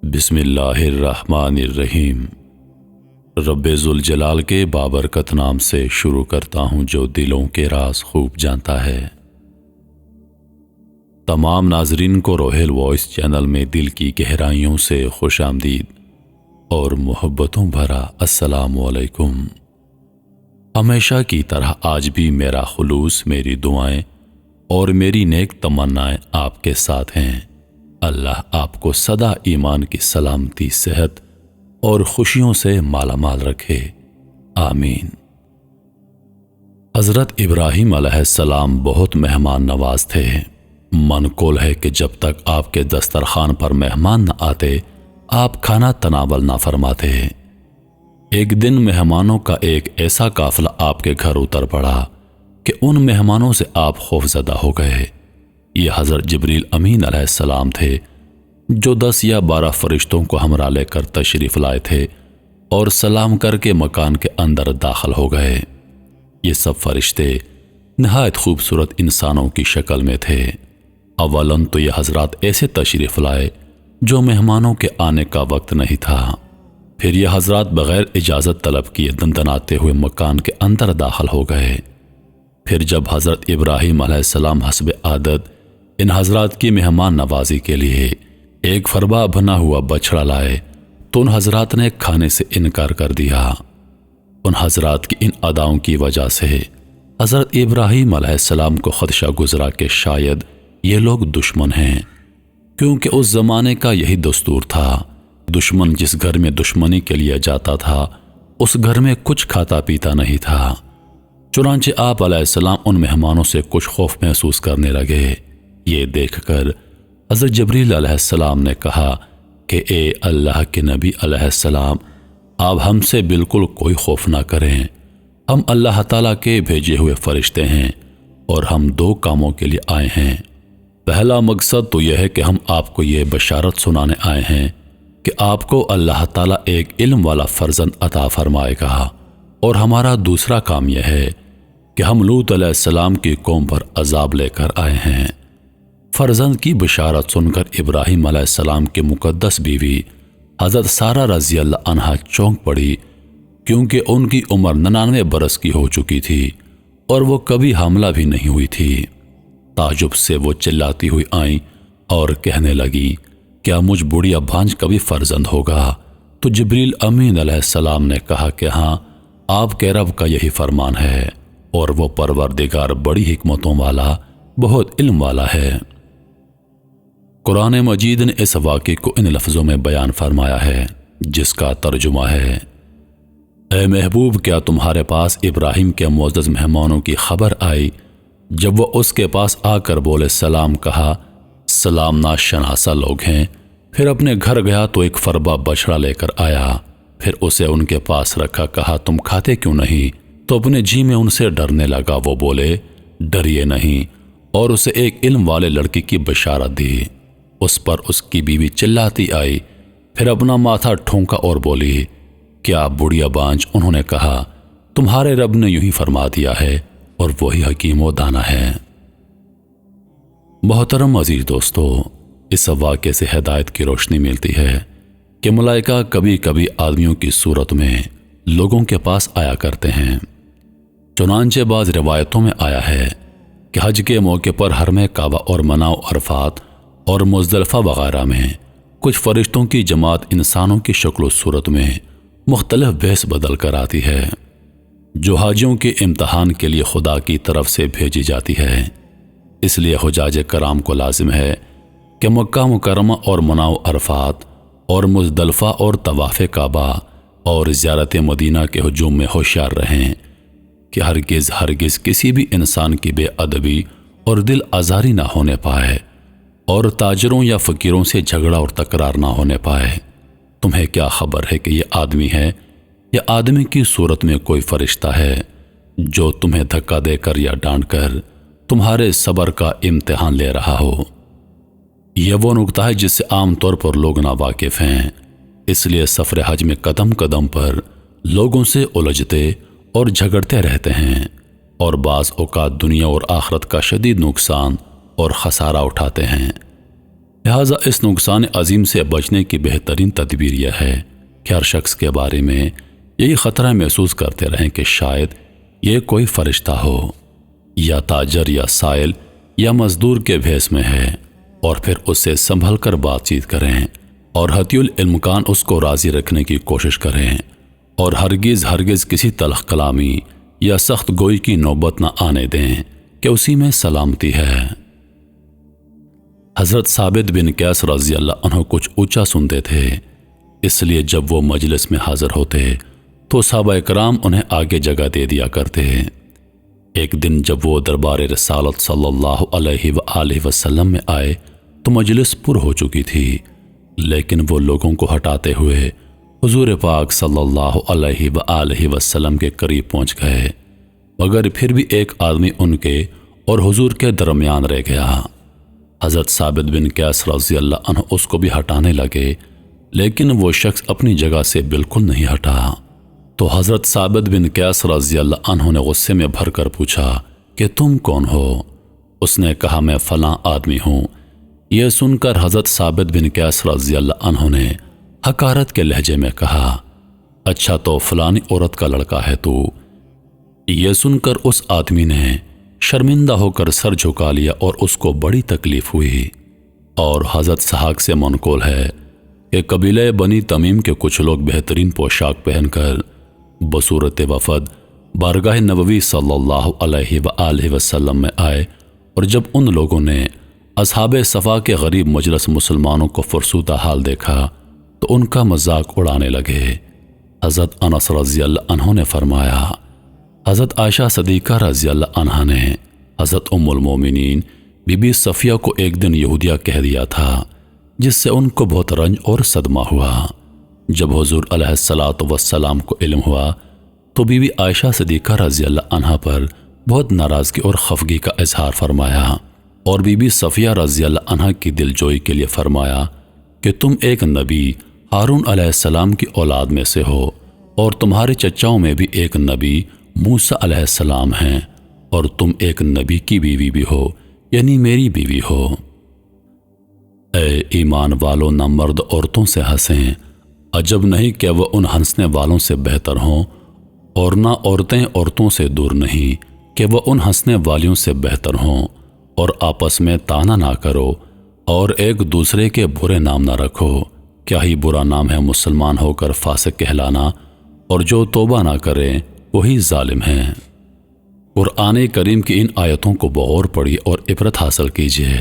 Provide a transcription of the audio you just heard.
بسم اللہ الرحمن الرحیم۔ رب ذوالجلال کے بابرکت نام سے شروع کرتا ہوں جو دلوں کے راز خوب جانتا ہے۔ تمام ناظرین کو روحیل وائس چینل میں دل کی گہرائیوں سے خوش آمدید اور محبتوں بھرا السلام علیکم۔ ہمیشہ کی طرح آج بھی میرا خلوص، میری دعائیں اور میری نیک تمنائیں آپ کے ساتھ ہیں۔ اللہ آپ کو سدا ایمان کی سلامتی، صحت اور خوشیوں سے مالا مال رکھے، آمین۔ حضرت ابراہیم علیہ السلام بہت مہمان نواز تھے۔ منقول ہے کہ جب تک آپ کے دسترخوان پر مہمان نہ آتے آپ کھانا تناول نہ فرماتے۔ ایک دن مہمانوں کا ایک ایسا قافلہ آپ کے گھر اتر پڑا کہ ان مہمانوں سے آپ خوفزدہ ہو گئے۔ یہ حضرت جبریل امین علیہ السلام تھے جو 10 یا 12 فرشتوں کو ہمراہ لے کر تشریف لائے تھے اور سلام کر کے مکان کے اندر داخل ہو گئے۔ یہ سب فرشتے نہایت خوبصورت انسانوں کی شکل میں تھے۔ اولاً تو یہ حضرات ایسے تشریف لائے جو مہمانوں کے آنے کا وقت نہیں تھا۔ پھر یہ حضرات بغیر اجازت طلب کیے دندناتے ہوئے مکان کے اندر داخل ہو گئے۔ پھر جب حضرت ابراہیم علیہ السلام حسب عادت ان حضرات کی مہمان نوازی کے لیے ایک فربا بنا ہوا بچڑا لائے تو ان حضرات نے کھانے سے انکار کر دیا۔ ان حضرات کی ان اداؤں کی وجہ سے حضرت ابراہیم علیہ السلام کو خدشہ گزرا کہ شاید یہ لوگ دشمن ہیں، کیونکہ اس زمانے کا یہی دستور تھا۔ دشمن جس گھر میں دشمنی کے لیے جاتا تھا اس گھر میں کچھ کھاتا پیتا نہیں تھا۔ چنانچہ آپ علیہ السلام ان مہمانوں سے کچھ خوف محسوس کرنے لگے۔ یہ دیکھ کر حضرت جبریل علیہ السلام نے کہا کہ اے اللہ کے نبی علیہ السلام، آپ ہم سے بالکل کوئی خوف نہ کریں۔ ہم اللہ تعالیٰ کے بھیجے ہوئے فرشتے ہیں اور ہم 2 کاموں کے لیے آئے ہیں۔ پہلا مقصد تو یہ ہے کہ ہم آپ کو یہ بشارت سنانے آئے ہیں کہ آپ کو اللہ تعالیٰ ایک علم والا فرزند عطا فرمائے گا، اور ہمارا دوسرا کام یہ ہے کہ ہم لوط علیہ السلام کی قوم پر عذاب لے کر آئے ہیں۔ فرزند کی بشارت سن کر ابراہیم علیہ السلام کی مقدس بیوی حضرت سارہ رضی اللہ عنہا چونک پڑی، کیونکہ ان کی عمر 99 برس کی ہو چکی تھی اور وہ کبھی حاملہ بھی نہیں ہوئی تھی۔ تعجب سے وہ چلاتی ہوئی آئیں اور کہنے لگی، کیا مجھ بڑھیا بھانج کا بھی فرزند ہوگا؟ تو جبریل امین علیہ السلام نے کہا کہ ہاں، آپ کے رب کا یہی فرمان ہے، اور وہ پروردگار بڑی حکمتوں والا، بہت علم والا ہے۔ قرآن مجید نے اس واقعے کو ان لفظوں میں بیان فرمایا ہے جس کا ترجمہ ہے، اے محبوب، کیا تمہارے پاس ابراہیم کے معزز مہمانوں کی خبر آئی جب وہ اس کے پاس آ کر بولے سلام؟ کہا سلام ناشناسا لوگ ہیں۔ پھر اپنے گھر گیا تو ایک فربا بچڑا لے کر آیا، پھر اسے ان کے پاس رکھا، کہا تم کھاتے کیوں نہیں؟ تو اپنے جی میں ان سے ڈرنے لگا۔ وہ بولے ڈریے نہیں، اور اسے ایک علم والے لڑکی کی بشارت دی۔ اس پر اس کی بیوی چلاتی آئی، پھر اپنا ماتھا ٹھونکا اور بولی، کیا بڑھیا بانج؟ انہوں نے کہا تمہارے رب نے یوں ہی فرما دیا ہے، اور وہی حکیم و دانا ہے۔ محترم عزیز دوستو، اس واقعے سے ہدایت کی روشنی ملتی ہے کہ ملائکہ کبھی کبھی آدمیوں کی صورت میں لوگوں کے پاس آیا کرتے ہیں۔ چنانچہ بعض روایتوں میں آیا ہے کہ حج کے موقع پر حرم کعبہ اور مناء و عرفات اور مزدلفہ وغیرہ میں کچھ فرشتوں کی جماعت انسانوں کی شکل و صورت میں مختلف بھیس بدل کر آتی ہے، جو حاجیوں کے امتحان کے لیے خدا کی طرف سے بھیجی جاتی ہے۔ اس لیے حجاج کرام کو لازم ہے کہ مکہ مکرمہ اور مناء و عرفات اور مزدلفہ اور طواف کعبہ اور زیارت مدینہ کے ہجوم میں ہوشیار رہیں کہ ہرگز کسی بھی انسان کی بے ادبی اور دل آزاری نہ ہونے پائے، اور تاجروں یا فقیروں سے جھگڑا اور تکرار نہ ہونے پائے۔ تمہیں کیا خبر ہے کہ یہ آدمی ہے یا آدمی کی صورت میں کوئی فرشتہ ہے جو تمہیں دھکا دے کر یا ڈانٹ کر تمہارے صبر کا امتحان لے رہا ہو؟ یہ وہ نکتہ ہے جس سے عام طور پر لوگ ناواقف ہیں، اس لیے سفر حج میں قدم قدم پر لوگوں سے الجھتے اور جھگڑتے رہتے ہیں، اور بعض اوقات دنیا اور آخرت کا شدید نقصان اور خسارہ اٹھاتے ہیں۔ لہٰذا اس نقصان عظیم سے بچنے کی بہترین تدبیر یہ ہے کہ ہر شخص کے بارے میں یہی خطرہ محسوس کرتے رہیں کہ شاید یہ کوئی فرشتہ ہو، یا تاجر یا سائل یا مزدور کے بھیس میں ہے، اور پھر اس سے سنبھل کر بات چیت کریں اور حتی الامکان اس کو راضی رکھنے کی کوشش کریں، اور ہرگز کسی تلخ کلامی یا سخت گوئی کی نوبت نہ آنے دیں کہ اسی میں سلامتی ہے۔ حضرت ثابت بن قیس رضی اللہ عنہ کچھ اونچا سنتے تھے، اس لیے جب وہ مجلس میں حاضر ہوتے تو صحابہ کرام انہیں آگے جگہ دے دیا کرتے۔ ایک دن جب وہ دربار رسالت صلی اللہ علیہ وآلہ وسلم میں آئے تو مجلس پر ہو چکی تھی، لیکن وہ لوگوں کو ہٹاتے ہوئے حضور پاک صلی اللہ علیہ وآلہ وسلم کے قریب پہنچ گئے، مگر پھر بھی ایک آدمی ان کے اور حضور کے درمیان رہ گیا۔ حضرت ثابت بن قیس رضی اللہ عنہ اس کو بھی ہٹانے لگے، لیکن وہ شخص اپنی جگہ سے بالکل نہیں ہٹا۔ تو حضرت ثابت بن قیس رضی اللہ عنہ نے غصے میں بھر کر پوچھا کہ تم کون ہو؟ اس نے کہا میں فلاں آدمی ہوں۔ یہ سن کر حضرت ثابت بن قیس رضی اللہ عنہ نے حقارت کے لہجے میں کہا، اچھا تو فلانی عورت کا لڑکا ہے تو؟ یہ سن کر اس آدمی نے شرمندہ ہو کر سر جھکا لیا اور اس کو بڑی تکلیف ہوئی۔ اور حضرت سحاق سے منقول ہے کہ قبیلہ بنی تمیم کے کچھ لوگ بہترین پوشاک پہن کر بصورت وفد بارگاہ نبوی صلی اللہ علیہ وآلہ وسلم میں آئے، اور جب ان لوگوں نے اصحاب صفا کے غریب مجلس مسلمانوں کو فرسودہ حال دیکھا تو ان کا مذاق اڑانے لگے۔ حضرت انس رضی اللہ عنہ نے فرمایا، حضرت عائشہ صدیقہ رضی اللہ عنہا نے حضرت ام المومنین بی بی صفیہ کو ایک دن یہودیہ کہہ دیا تھا، جس سے ان کو بہت رنج اور صدمہ ہوا۔ جب حضور علیہ الصلاۃ والسلام کو علم ہوا تو بی بی عائشہ صدیقہ رضی اللہ عنہا پر بہت ناراضگی اور خفگی کا اظہار فرمایا، اور بی بی صفیہ رضی اللہ عنہا کی دل جوئی کے لیے فرمایا کہ تم ایک نبی ہارون علیہ السلام کی اولاد میں سے ہو، اور تمہارے چچاؤں میں بھی ایک نبی موسیٰ علیہ السلام ہیں، اور تم ایک نبی کی بیوی بھی ہو، یعنی میری بیوی ہو۔ اے ایمان والو، نہ مرد عورتوں سے ہنسیں، عجب نہیں کہ وہ ان ہنسنے والوں سے بہتر ہوں، اور نہ عورتیں عورتوں سے دور نہیں کہ وہ ان ہنسنے والیوں سے بہتر ہوں، اور آپس میں طعنہ نہ کرو اور ایک دوسرے کے برے نام نہ رکھو، کیا ہی برا نام ہے مسلمان ہو کر فاسق کہلانا، اور جو توبہ نہ کرے وہی ظالم ہیں۔ قرآن کریم کی ان آیتوں کو بغور پڑھی اور عبرت حاصل کیجیے۔